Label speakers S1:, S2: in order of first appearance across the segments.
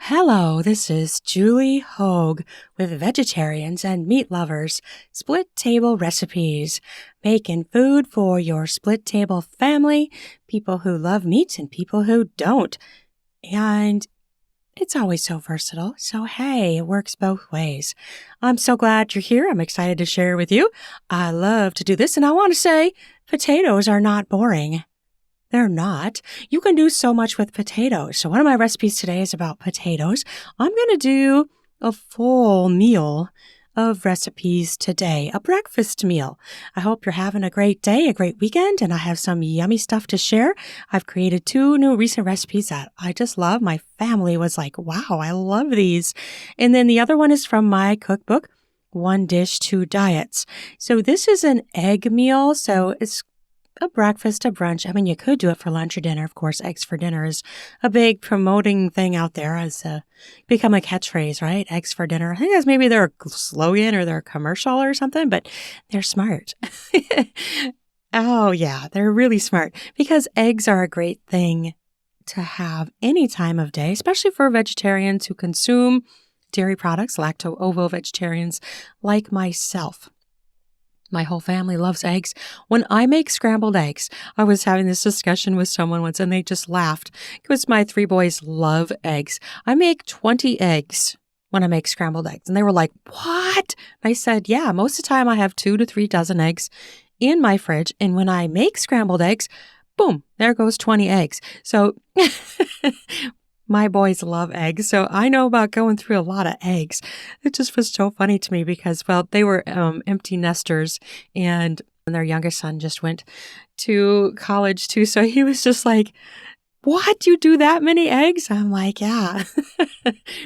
S1: Hello, this is Julie Hogue with Vegetarians and Meat Lovers Split Table Recipes, making food for your split table family, people who love meat and people who don't. And it's always so versatile, so hey, it works both ways. I'm so glad you're here. I'm excited to share with you. I love to do this, and I want to say potatoes are not boring. They're not. You can do so much with potatoes. So one of my recipes today is about potatoes. I'm going to do a full meal of recipes today, a breakfast meal. I hope you're having a great day, a great weekend, and I have some yummy stuff to share. I've created 2 new recent recipes that I just love. My family was like, wow, I love these. And then the other one is from my cookbook, 1 Dish, 2 Diets. So this is an egg meal, so it's a breakfast, a brunch. I mean, you could do it for lunch or dinner. Of course, eggs for dinner is a big promoting thing out there as become a catchphrase, right? Eggs for dinner. I think that's maybe their slogan or their commercial or something, but they're smart. Oh, yeah, they're really smart because eggs are a great thing to have any time of day, especially for vegetarians who consume dairy products, lacto-ovo vegetarians like myself. My whole family loves eggs. When I make scrambled eggs, I was having this discussion with someone once and they just laughed because my 3 boys love eggs. I make 20 eggs when I make scrambled eggs. And they were like, what? I said, yeah, most of the time I have 2 to 3 dozen eggs in my fridge. And when I make scrambled eggs, boom, there goes 20 eggs. So my boys love eggs, so I know about going through a lot of eggs. It just was so funny to me because, well, they were empty nesters, and their youngest son just went to college too, so he was just like, what? You do that many eggs? I'm like, yeah.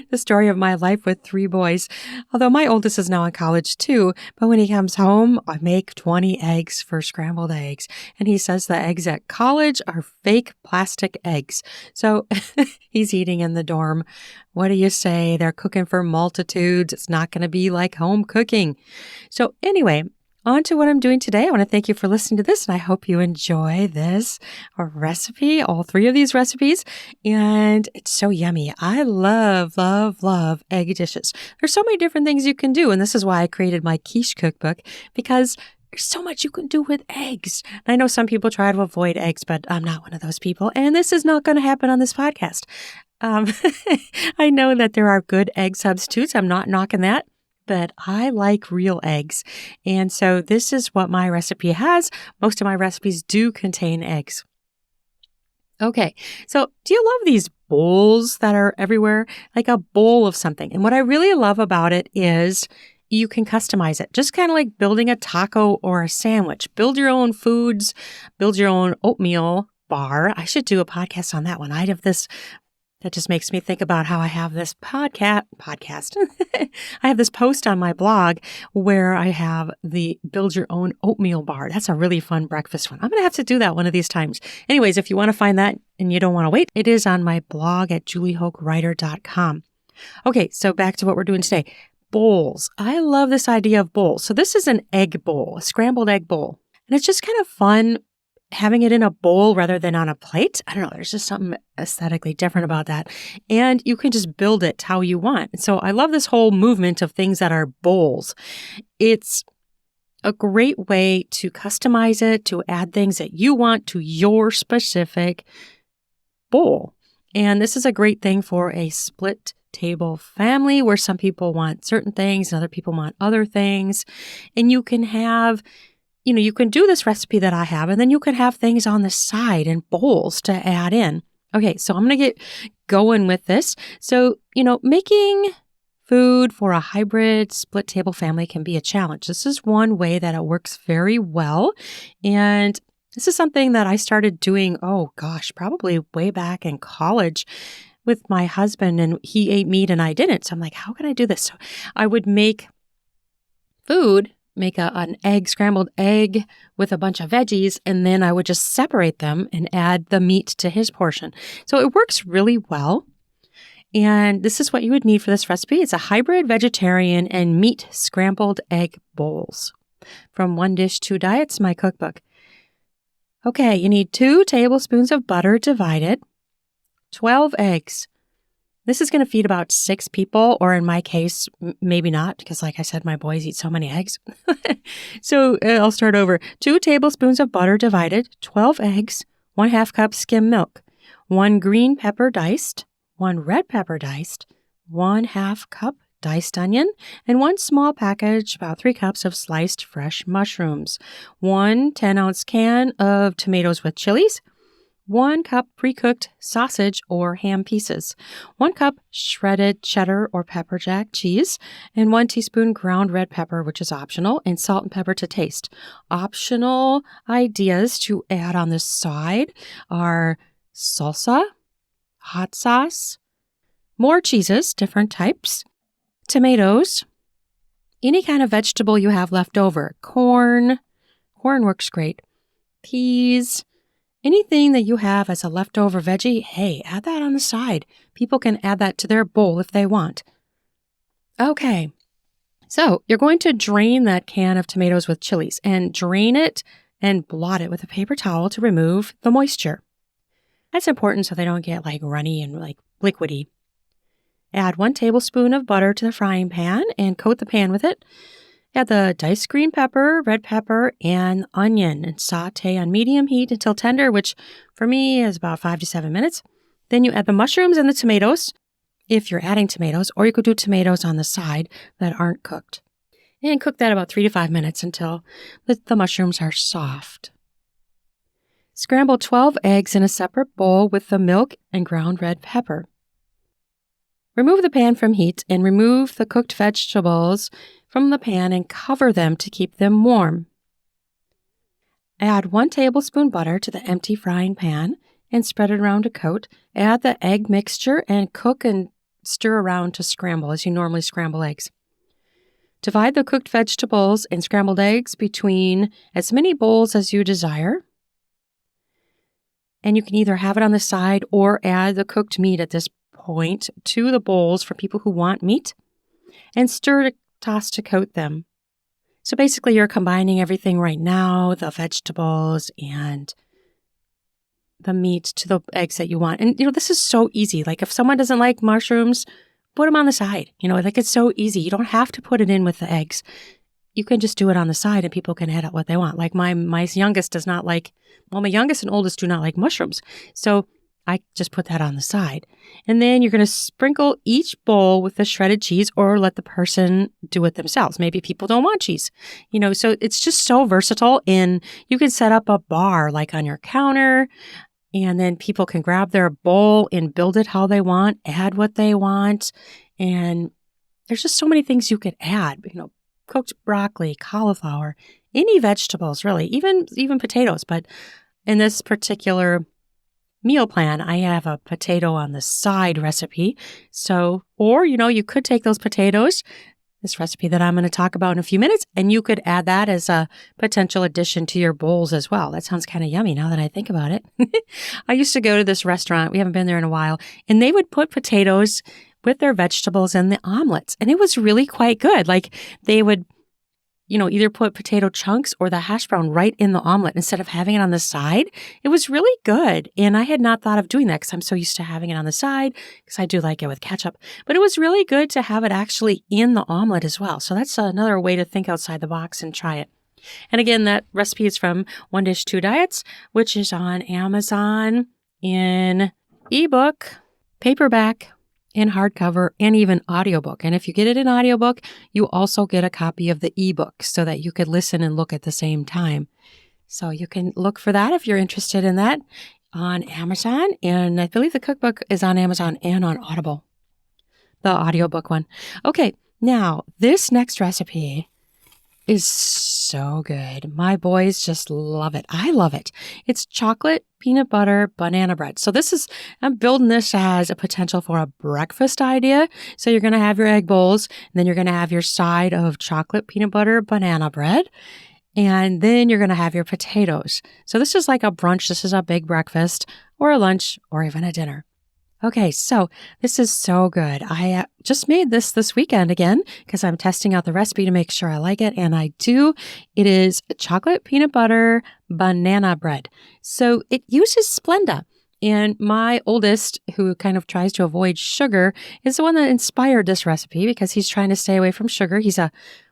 S1: The story of my life with 3 boys. Although my oldest is now in college too, but when he comes home, I make 20 eggs for scrambled eggs. And he says the eggs at college are fake plastic eggs. So he's eating in the dorm. What do you say? They're cooking for multitudes. It's not going to be like home cooking. So anyway, on to what I'm doing today. I want to thank you for listening to this, and I hope you enjoy this recipe, all 3 of these recipes, and it's so yummy. I love, love, love egg dishes. There's so many different things you can do, and this is why I created my quiche cookbook, because there's so much you can do with eggs. And I know some people try to avoid eggs, but I'm not one of those people, and this is not going to happen on this podcast. I know that there are good egg substitutes. I'm not knocking that. But I like real eggs. And so this is what my recipe has. Most of my recipes do contain eggs. Okay, so do you love these bowls that are everywhere? Like a bowl of something. And what I really love about it is you can customize it. Just kind of like building a taco or a sandwich. Build your own foods, build your own oatmeal bar. I should do a podcast on that one. I have this. That just makes me think about how I have this podcast. I have this post on my blog where I have the build your own oatmeal bar. That's a really fun breakfast one. I'm going to have to do that one of these times. Anyways, if you want to find that and you don't want to wait, it is on my blog at juliehoguewriter.com. Okay, so back to what we're doing today. Bowls. I love this idea of bowls. So this is an egg bowl, a scrambled egg bowl. And it's just kind of fun having it in a bowl rather than on a plate. I don't know. There's just something aesthetically different about that. And you can just build it how you want. So I love this whole movement of things that are bowls. It's a great way to customize it, to add things that you want to your specific bowl. And this is a great thing for a split table family where some people want certain things and other people want other things. And you can have you can do this recipe that I have, and then you can have things on the side and bowls to add in. Okay, so I'm going to get going with this. So, making food for a hybrid split table family can be a challenge. This is one way that it works very well. And this is something that I started doing, probably way back in college with my husband, and he ate meat and I didn't. So I'm like, how can I do this? So I would make food, an scrambled egg with a bunch of veggies, and then I would just separate them and add the meat to his portion. So it works really well. And this is what you would need for this recipe. It's a hybrid vegetarian and meat scrambled egg bowls from 1 Dish, 2 Diets, my cookbook. Okay, you need 2 tablespoons of butter divided, 12 eggs. This is going to feed about 6 people, or in my case, maybe not, because like I said, my boys eat so many eggs. So I'll start over. 2 tablespoons of butter divided, 12 eggs, 1/2 cup skim milk, 1 green pepper diced, 1 red pepper diced, 1/2 cup diced onion, and 1 small package, about 3 cups of sliced fresh mushrooms, 1 10-ounce can of tomatoes with chilies, 1 cup pre-cooked sausage or ham pieces, 1 cup shredded cheddar or pepper jack cheese, and 1 teaspoon ground red pepper, which is optional, and salt and pepper to taste. Optional ideas to add on the side are salsa, hot sauce, more cheeses, different types, tomatoes, any kind of vegetable you have left over, corn works great, peas, anything that you have as a leftover veggie, hey, add that on the side. People can add that to their bowl if they want. Okay, so you're going to drain that can of tomatoes with chilies and drain it and blot it with a paper towel to remove the moisture. That's important so they don't get like runny and like liquidy. Add 1 tablespoon of butter to the frying pan and coat the pan with it. Add the diced green pepper, red pepper, and onion and saute on medium heat until tender, which for me is about 5 to 7 minutes. Then you add the mushrooms and the tomatoes, if you're adding tomatoes, or you could do tomatoes on the side that aren't cooked. And cook that about 3 to 5 minutes until the mushrooms are soft. Scramble 12 eggs in a separate bowl with the milk and ground red pepper. Remove the pan from heat and remove the cooked vegetables from the pan and cover them to keep them warm. Add 1 tablespoon butter to the empty frying pan and spread it around a coat. Add the egg mixture and cook and stir around to scramble as you normally scramble eggs. Divide the cooked vegetables and scrambled eggs between as many bowls as you desire. And you can either have it on the side or add the cooked meat at this point to the bowls for people who want meat, and stir to toss to coat them. So basically you're combining everything right now, the vegetables and the meat to the eggs that you want. And this is so easy. Like if someone doesn't like mushrooms, put them on the side. Like it's so easy. You don't have to put it in with the eggs. You can just do it on the side and people can add up what they want. Like my youngest does not like, well, my youngest and oldest do not like mushrooms. So I just put that on the side. And then you're going to sprinkle each bowl with the shredded cheese or let the person do it themselves. Maybe people don't want cheese, so it's just so versatile. And you can set up a bar like on your counter, and then people can grab their bowl and build it how they want, add what they want. And there's just so many things you could add, cooked broccoli, cauliflower, any vegetables really, even potatoes. But in this particular meal plan, I have a potato on the side recipe. So, or, you could take those potatoes, this recipe that I'm going to talk about in a few minutes, and you could add that as a potential addition to your bowls as well. That sounds kind of yummy now that I think about it. I used to go to this restaurant, we haven't been there in a while, and they would put potatoes with their vegetables in the omelets. And it was really quite good. Like they would either put potato chunks or the hash brown right in the omelet instead of having it on the side. It was really good. And I had not thought of doing that because I'm so used to having it on the side because I do like it with ketchup. But it was really good to have it actually in the omelet as well. So that's another way to think outside the box and try it. And again, that recipe is from One Dish, Two Diets, which is on Amazon in ebook, paperback, in hardcover, and even audiobook. And if you get it in audiobook, you also get a copy of the ebook so that you could listen and look at the same time. So you can look for that if you're interested in that on Amazon. And I believe the cookbook is on Amazon and on Audible, the audiobook one. Okay, now this next recipe is so good. My boys just love it. I love it. It's chocolate peanut butter banana bread. So I'm building this as a potential for a breakfast idea. So you're going to have your egg bowls, and then you're going to have your side of chocolate peanut butter banana bread. And then you're going to have your potatoes. So this is like a brunch. This is a big breakfast or a lunch or even a dinner. Okay, so this is so good. I just made this weekend again because I'm testing out the recipe to make sure I like it, and I do. It is chocolate peanut butter banana bread. So it uses Splenda, And my oldest, who kind of tries to avoid sugar, is the one that inspired this recipe because he's trying to stay away from sugar. He's a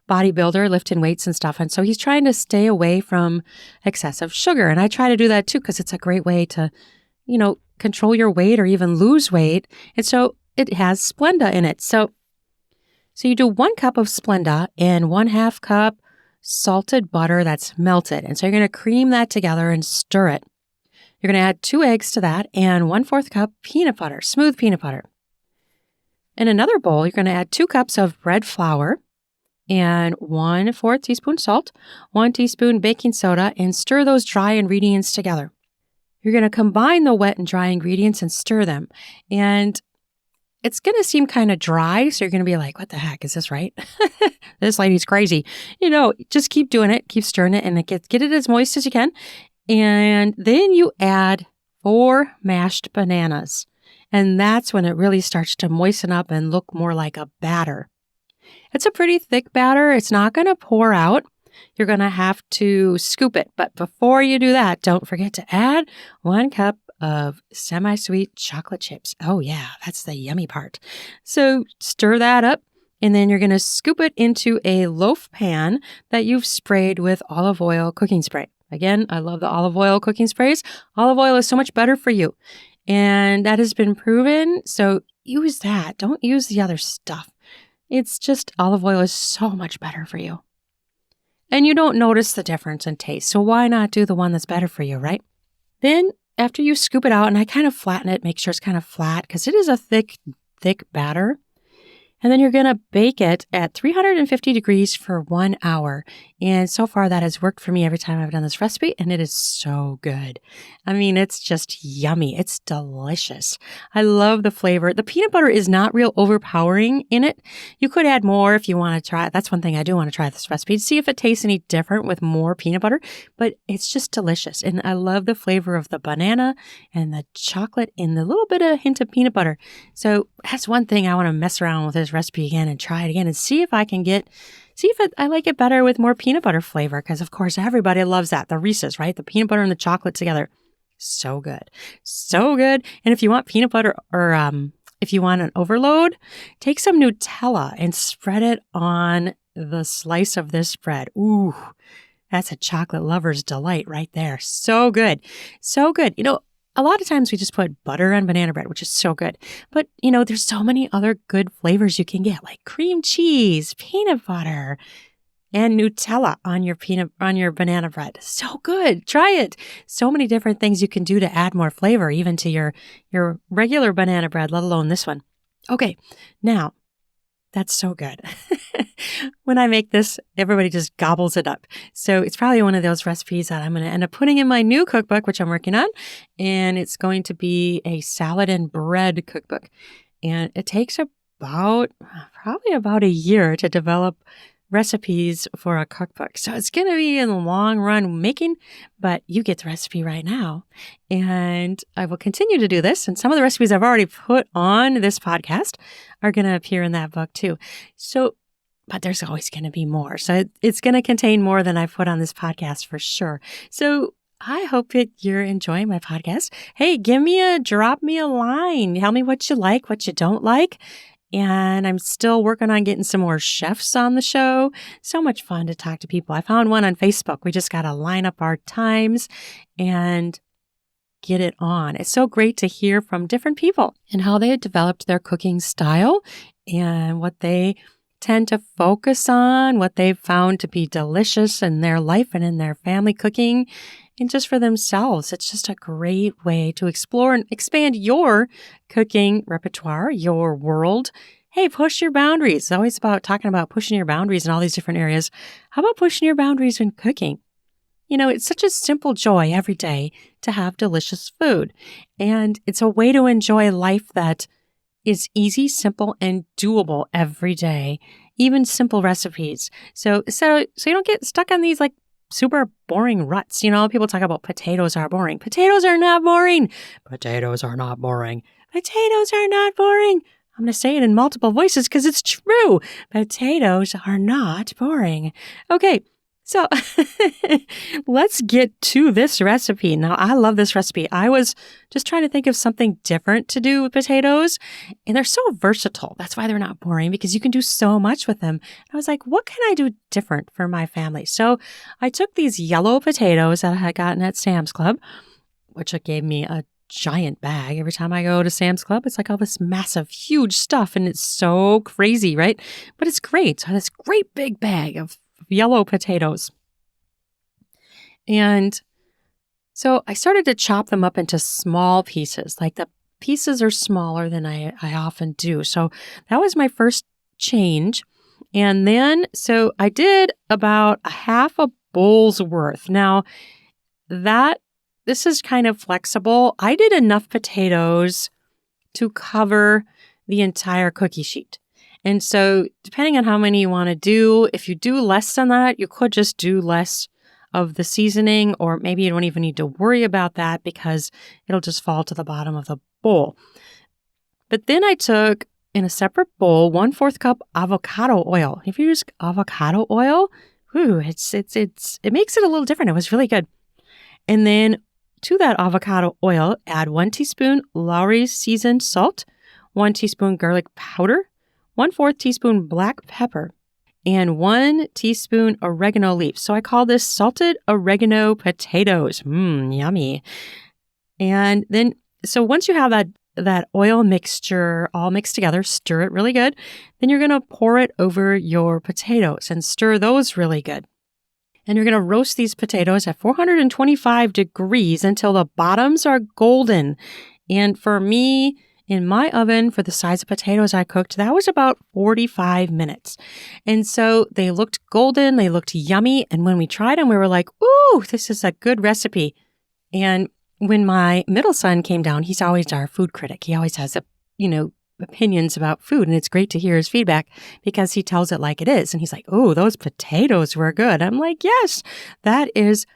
S1: bodybuilder, lifting weights and stuff. And so he's trying to stay away from excessive sugar. And I try to do that too because it's a great way to, control your weight or even lose weight. And so it has Splenda in it. So you do 1 cup of Splenda and 1/2 cup salted butter that's melted. And so you're going to cream that together and stir it. You're going to add 2 eggs to that and 1/4 cup peanut butter, smooth peanut butter. In another bowl, you're going to add 2 cups of bread flour and 1/4 teaspoon salt, 1 teaspoon baking soda, and stir those dry ingredients together. You're going to combine the wet and dry ingredients and stir them. And it's going to seem kind of dry, so you're going to be like, what the heck, is this right? This lady's crazy. Just keep doing it, keep stirring it, and get it as moist as you can. And then you add 4 mashed bananas. And that's when it really starts to moisten up and look more like a batter. It's a pretty thick batter. It's not going to pour out. You're going to have to scoop it. But before you do that, don't forget to add 1 cup of semi-sweet chocolate chips. Oh yeah, that's the yummy part. So stir that up, and then you're going to scoop it into a loaf pan that you've sprayed with olive oil cooking spray. Again, I love the olive oil cooking sprays. Olive oil is so much better for you, and that has been proven. So use that. Don't use the other stuff. It's just olive oil is so much better for you. And you don't notice the difference in taste. So why not do the one that's better for you, right? Then after you scoop it out, and I kind of flatten it, make sure it's kind of flat because it is a thick batter. And then you're going to bake it at 350 degrees for 1 hour. And so far that has worked for me every time I've done this recipe, and it is so good. I mean, it's just yummy. It's delicious. I love the flavor. The peanut butter is not real overpowering in it. You could add more if you want to try it. That's one thing I do want to try this recipe to see if it tastes any different with more peanut butter, but it's just delicious. And I love the flavor of the banana and the chocolate and the little bit of hint of peanut butter. So that's one thing I want to mess around with this recipe again and try it again and see if I like it better with more peanut butter flavor, because of course everybody loves that. The Reese's, right? The peanut butter and the chocolate together. So good. So good. And if you want peanut butter or if you want an overload, take some Nutella and spread it on the slice of this bread. Ooh, that's a chocolate lover's delight right there. So good. So good. A lot of times we just put butter on banana bread, which is so good. But, there's so many other good flavors you can get, like cream cheese, peanut butter, and Nutella on your banana bread. So good. Try it. So many different things you can do to add more flavor, even to your regular banana bread, let alone this one. Okay, now, that's so good. When I make this, everybody just gobbles it up. So it's probably one of those recipes that I'm going to end up putting in my new cookbook, which I'm working on. And it's going to be a salad and bread cookbook. And it takes probably about a year to develop recipes for a cookbook. So it's going to be in the long run making, but you get the recipe right now. And I will continue to do this. And some of the recipes I've already put on this podcast are going to appear in that book too. But there's always going to be more. So it's going to contain more than I've put on this podcast for sure. So I hope that you're enjoying my podcast. Hey, drop me a line. Tell me what you like, what you don't like. And I'm still working on getting some more chefs on the show. So much fun to talk to people. I found one on Facebook. We just got to line up our times and get it on. It's so great to hear from different people and how they developed their cooking style and what they tend to focus on, what they've found to be delicious in their life and in their family cooking and just for themselves. It's just a great way to explore and expand your cooking repertoire, your world. Hey, push your boundaries. It's always about talking about pushing your boundaries in all these different areas. How about pushing your boundaries in cooking? It's such a simple joy every day to have delicious food. And it's a way to enjoy life that is easy, simple, and doable every day, even simple recipes. So you don't get stuck on these like super boring ruts. People talk about potatoes are boring. Potatoes are not boring. Potatoes are not boring. Potatoes are not boring. I'm going to say it in multiple voices because it's true. Potatoes are not boring. Okay, So let's get to this recipe. Now, I love this recipe. I was just trying to think of something different to do with potatoes, and they're so versatile. That's why they're not boring, because you can do so much with them. I was like, what can I do different for my family? So I took these yellow potatoes that I had gotten at Sam's Club, which gave me a giant bag. Every time I go to Sam's Club, it's like all this massive, huge stuff, and it's so crazy, right? But it's great. So I had this great big bag of yellow potatoes. And so I started to chop them up into small pieces. Like the pieces are smaller than I often do. So that was my first change. And then, so I did about a half a bowl's worth. Now, this is kind of flexible. I did enough potatoes to cover the entire cookie sheet. And so depending on how many you want to do, if you do less than that, you could just do less of the seasoning, or maybe you don't even need to worry about that because it'll just fall to the bottom of the bowl. But then I took, in a separate bowl, 1/4 cup avocado oil. If you use avocado oil, it makes it a little different. It was really good. And then to that avocado oil, add 1 teaspoon Lawry's seasoned salt, 1 teaspoon garlic powder, 1/4 teaspoon black pepper, and 1 teaspoon oregano leaves. So I call this salted oregano potatoes. Yummy. And then, so once you have that oil mixture all mixed together, stir it really good. Then you're going to pour it over your potatoes and stir those really good. And you're going to roast these potatoes at 425 degrees until the bottoms are golden. And for me, in my oven, for the size of potatoes I cooked, that was about 45 minutes. And so they looked golden, they looked yummy. And when we tried them, we were like, ooh, this is a good recipe. And when my middle son came down, he's always our food critic. He always has, opinions about food. And it's great to hear his feedback because he tells it like it is. And he's like, oh, those potatoes were good. I'm like, yes, that is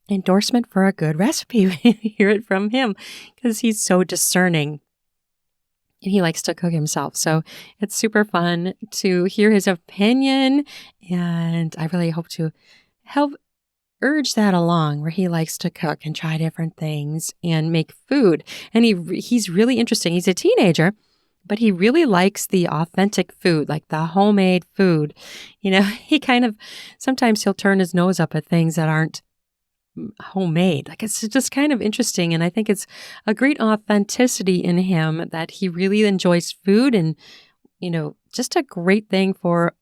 S1: endorsement for a good recipe. Hear it from him because he's so discerning. And he likes to cook himself. So it's super fun to hear his opinion. And I really hope to help urge that along, where he likes to cook and try different things and make food. And he's really interesting. He's a teenager, but he really likes the authentic food, like the homemade food. He kind of, sometimes he'll turn his nose up at things that aren't homemade. Like, it's just kind of interesting. And I think it's a great authenticity in him that he really enjoys food, and, just a great thing for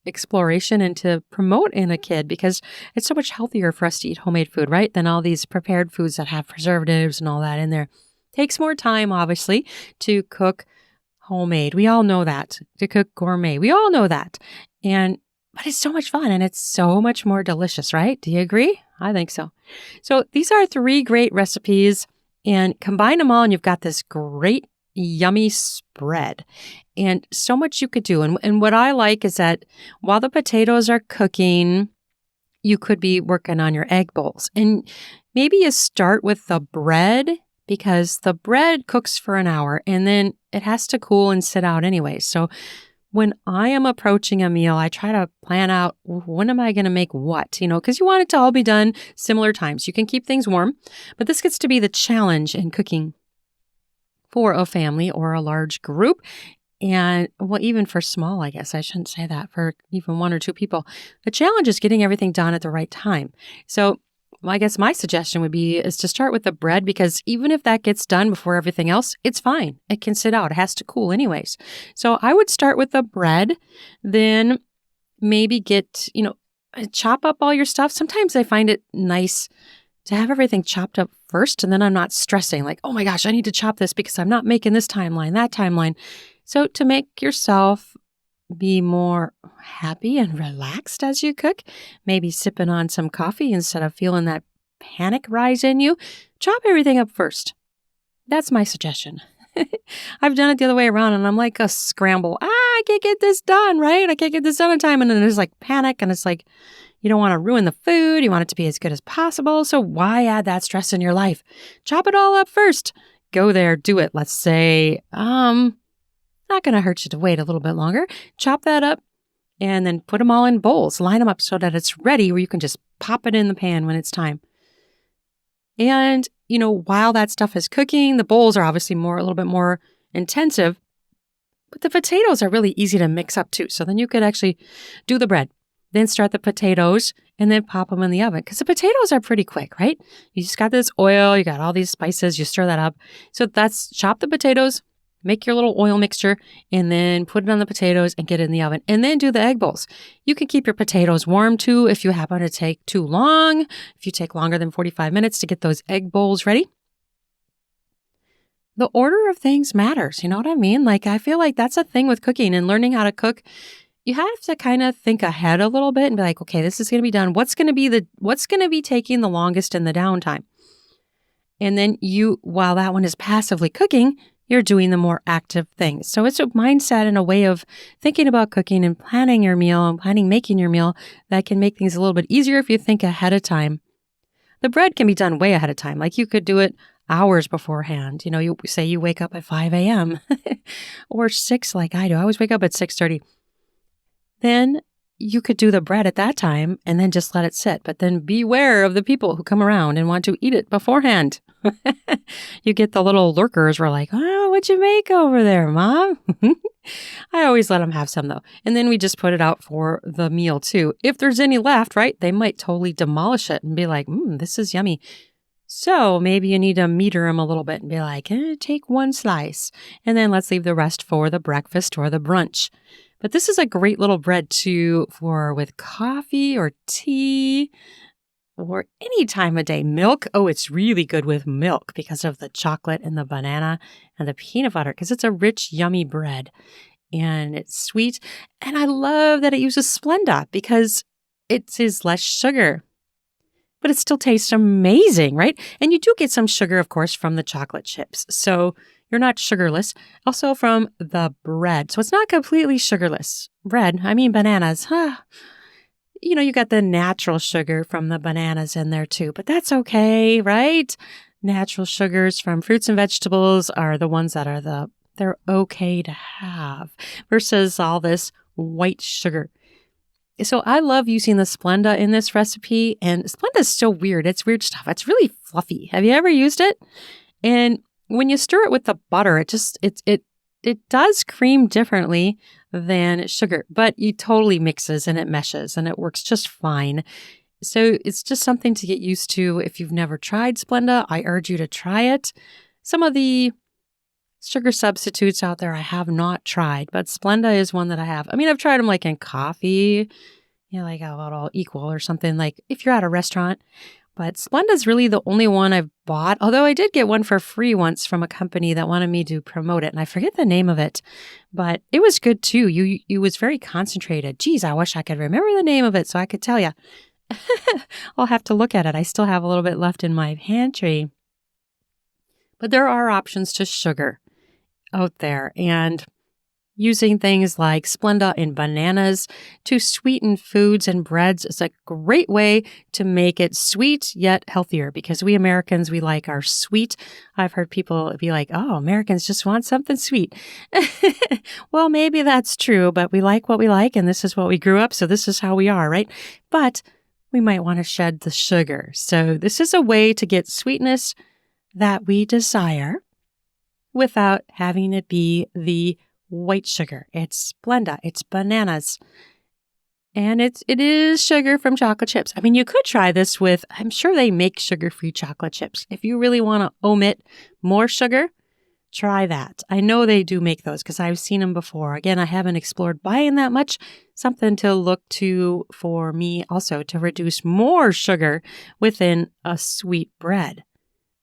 S1: exploration and to promote in a kid, because it's so much healthier for us to eat homemade food, right? Than all these prepared foods that have preservatives and all that in there. Takes more time, obviously, to cook homemade. We all know that. To cook gourmet. We all know that. But it's so much fun, and it's so much more delicious, right? Do you agree? I think so. So these are 3 great recipes, and combine them all and you've got this great, yummy spread. And so much you could do. And what I like is that while the potatoes are cooking, you could be working on your egg bowls. And maybe you start with the bread, because the bread cooks for an hour and then it has to cool and sit out anyway. So when I am approaching a meal, I try to plan out, when am I going to make what? Because you want it to all be done similar times. You can keep things warm, but this gets to be the challenge in cooking for a family or a large group. And even for small, I guess I shouldn't say that, for even 1 or 2 people. The challenge is getting everything done at the right time. So I guess my suggestion would be is to start with the bread, because even if that gets done before everything else, it's fine. It can sit out. It has to cool anyways. So I would start with the bread, then maybe chop up all your stuff. Sometimes I find it nice to have everything chopped up first, and then I'm not stressing like, oh my gosh, I need to chop this because I'm not making this timeline, that timeline. So to make yourself be more happy and relaxed as you cook, maybe sipping on some coffee instead of feeling that panic rise in you, chop everything up first. That's my suggestion. I've done it the other way around, and I'm like a scramble. I can't get this done, right? I can't get this done in time. And then there's like panic, and it's like, you don't want to ruin the food. You want it to be as good as possible. So why add that stress in your life? Chop it all up first. Go there, do it. Let's say, not going to hurt you to wait a little bit longer. Chop that up and then put them all in bowls. Line them up so that it's ready where you can just pop it in the pan when it's time. And, while that stuff is cooking, the bowls are obviously a little bit more intensive, but the potatoes are really easy to mix up too. So then you could actually do the bread, then start the potatoes, and then pop them in the oven. Because the potatoes are pretty quick, right? You just got this oil, you got all these spices, you stir that up. So chop the potatoes, make your little oil mixture, and then put it on the potatoes and get it in the oven. And then do the egg bowls. You can keep your potatoes warm too if you happen to take too long, if you take longer than 45 minutes to get those egg bowls ready. The order of things matters. You know what I mean? I feel like that's a thing with cooking and learning how to cook. You have to kind of think ahead a little bit and be like, okay, this is going to be done. What's going to be taking the longest in the downtime? And then while that one is passively cooking, you're doing the more active things. So it's a mindset and a way of thinking about cooking and planning your meal and making your meal that can make things a little bit easier if you think ahead of time. The bread can be done way ahead of time. You could do it hours beforehand. You say you wake up at 5 a.m. or 6 like I do. I always wake up at 6:30. Then you could do the bread at that time and then just let it sit. But then beware of the people who come around and want to eat it beforehand. You get the little lurkers who are like, oh, what'd you make over there, Mom? I always let them have some though. And then we just put it out for the meal too. If there's any left, right, they might totally demolish it and be like, this is yummy. So maybe you need to meter them a little bit and be like, take one slice. And then let's leave the rest for the breakfast or the brunch. But this is a great little bread for with coffee or tea or any time of day. Milk. Oh, it's really good with milk because of the chocolate and the banana and the peanut butter because it's a rich, yummy bread and it's sweet. And I love that it uses Splenda because it is less sugar, but it still tastes amazing, right? And you do get some sugar, of course, from the chocolate chips. So you're not sugarless. Also from the bread. So it's not completely sugarless. Bread, I mean bananas. You got the natural sugar from the bananas in there too, but that's okay, right? Natural sugars from fruits and vegetables are the ones that they're okay to have versus all this white sugar. So I love using the Splenda in this recipe, and Splenda is so weird. It's weird stuff. It's really fluffy. Have you ever used it? And when you stir it with the butter, it does cream differently than sugar, but it totally mixes and it meshes and it works just fine. So it's just something to get used to. If you've never tried Splenda, I urge you to try it. Some of the sugar substitutes out there I have not tried, but Splenda is one that I have. I mean, I've tried them in coffee, like a little Equal or something, if you're at a restaurant. But Splenda is really the only one I've bought, although I did get one for free once from a company that wanted me to promote it, and I forget the name of it, but it was good too. It was very concentrated. Geez, I wish I could remember the name of it so I could tell you. I'll have to look at it. I still have a little bit left in my pantry. But there are options to sugar out there, and using things like Splenda and bananas to sweeten foods and breads is a great way to make it sweet yet healthier because we Americans, we like our sweet. I've heard people be like, oh, Americans just want something sweet. Well, maybe that's true, but we like what we like and this is what we grew up, so this is how we are, right? But we might want to shed the sugar. So this is a way to get sweetness that we desire without having it be the white sugar. It's Splenda. It's bananas. And it is sugar from chocolate chips. I mean, you could try this with, I'm sure they make sugar-free chocolate chips. If you really want to omit more sugar, try that. I know they do make those because I've seen them before. Again, I haven't explored buying that much. Something to look to for me also to reduce more sugar within a sweet bread.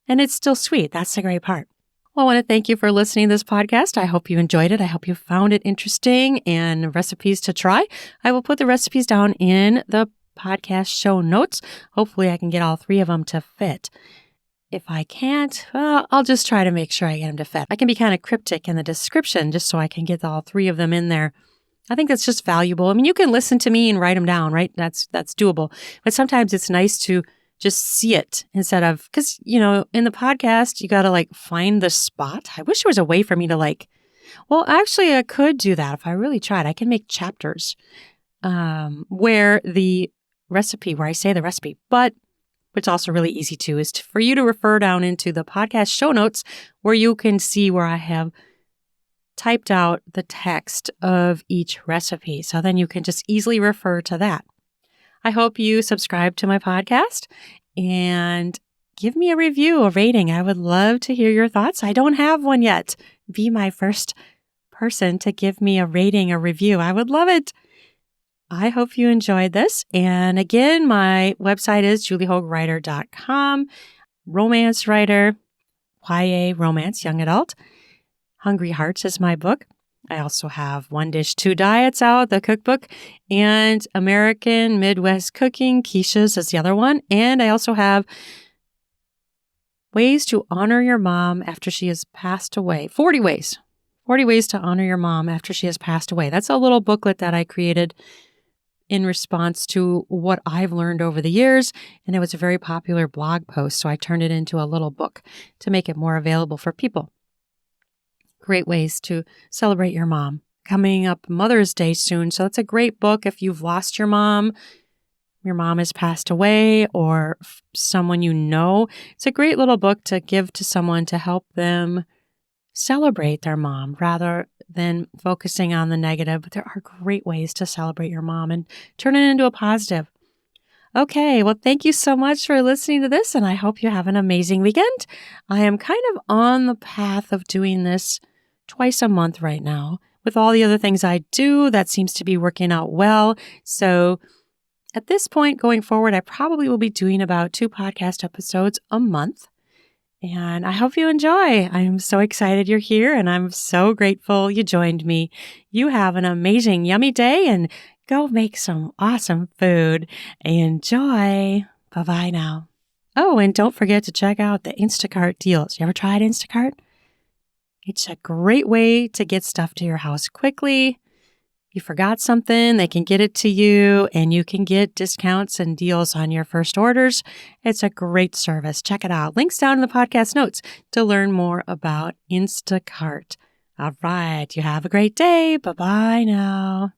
S1: And it's still sweet. That's the great part. Well, I want to thank you for listening to this podcast. I hope you enjoyed it. I hope you found it interesting and recipes to try. I will put the recipes down in the podcast show notes. Hopefully, I can get all 3 of them to fit. If I can't, well, I'll just try to make sure I get them to fit. I can be kind of cryptic in the description just so I can get all 3 of them in there. I think that's just valuable. I mean, you can listen to me and write them down, right? That's doable. But sometimes it's nice to just see it instead of, because, in the podcast, you got to find the spot. I wish there was a way for me to well, actually, I could do that if I really tried. I can make chapters. where I say the recipe, but what's also really easy too is for you to refer down into the podcast show notes where you can see where I have typed out the text of each recipe. So then you can just easily refer to that. I hope you subscribe to my podcast and give me a review, a rating. I would love to hear your thoughts. I don't have one yet. Be my first person to give me a rating, a review. I would love it. I hope you enjoyed this. And again, my website is juliehogewriter.com. Romance writer, YA romance, young adult. Hungry Hearts is my book. I also have One Dish, Two Diets out, the cookbook, and American Midwest Cooking, Keisha's is the other one. And I also have Ways to Honor Your Mom After She Has Passed Away. 40 ways to honor your mom after she has passed away. That's a little booklet that I created in response to what I've learned over the years. And it was a very popular blog post. So I turned it into a little book to make it more available for people. Great ways to celebrate your mom. Coming up Mother's Day soon. So it's a great book if you've lost your mom has passed away, or someone you know. It's a great little book to give to someone to help them celebrate their mom rather than focusing on the negative. But there are great ways to celebrate your mom and turn it into a positive. Okay, well, thank you so much for listening to this, and I hope you have an amazing weekend. I am kind of on the path of doing this twice a month right now. With all the other things I do, that seems to be working out well. So at this point going forward, I probably will be doing about 2 podcast episodes a month. And I hope you enjoy. I'm so excited you're here, and I'm so grateful you joined me. You have an amazing, yummy day, and go make some awesome food. Enjoy. Bye-bye now. Oh, and don't forget to check out the Instacart deals. You ever tried Instacart? It's a great way to get stuff to your house quickly. You forgot something, they can get it to you, and you can get discounts and deals on your first orders. It's a great service. Check it out. Links down in the podcast notes to learn more about Instacart. All right. You have a great day. Bye-bye now.